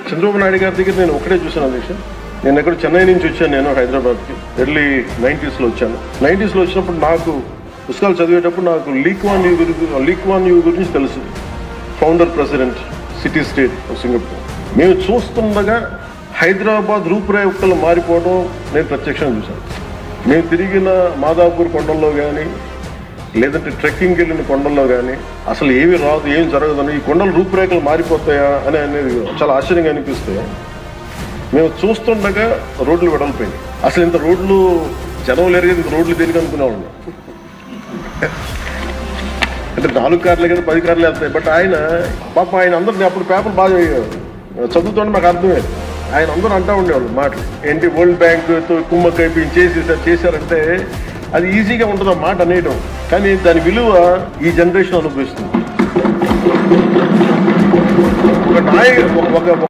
చంద్రబాబు నాయుడు గారి దగ్గర నేను ఒకటే చూసాను అధ్యక్ష. నేను ఎక్కడ చెన్నై నుంచి వచ్చాను, నేను హైదరాబాద్కి ఎర్లీ 90s వచ్చినాను. 90s వచ్చినప్పుడు నాకు పుస్తకాలు చదివేటప్పుడు నాకు లీక్వాన్ యూ గురించి తెలుసు. Founder president city state of Singapore. మేము చూస్తుండగా హైదరాబాద్ రూపురేఖలు మారిపోవడం నేను ప్రత్యక్షంగా చూశాను. మేము తిరిగిన మాదాపూర్ కొండల్లో కానీ లేదంటే ట్రెక్కింగ్కి వెళ్ళిన కొండల్లో కానీ అసలు ఏమి రాదు, ఏం జరగదని, ఈ కొండల రూపురేఖలు మారిపోతాయా అని అనేది చాలా ఆశ్చర్యంగా అనిపిస్తే మేము చూస్తుండగా రోడ్లు వెడల్పోయినాయి. అసలు ఇంత రోడ్లు జనం లేరు, ఇంత రోడ్లు దేనికి అనుకునేవాళ్ళం. అంటే 4 కార్లే కదా 10 కార్లు వెళ్తాయి. బట్ ఆయన పాప ఆయన అందరినీ అప్పుడు పేపర్ బాగా చదువుతుంటే మాకు అర్థమయ్యేది. ఆయన అందరూ అంటూ ఉండేవాళ్ళు మాటలు ఏంటి, వరల్డ్ బ్యాంక్తో కుమ్మక్కైపు చేశారంటే అది ఈజీగా ఉంటుంది ఆ మాట అనేయడం, కానీ దాని విలువ ఈ జనరేషన్ అనుభవిస్తుంది. ఒక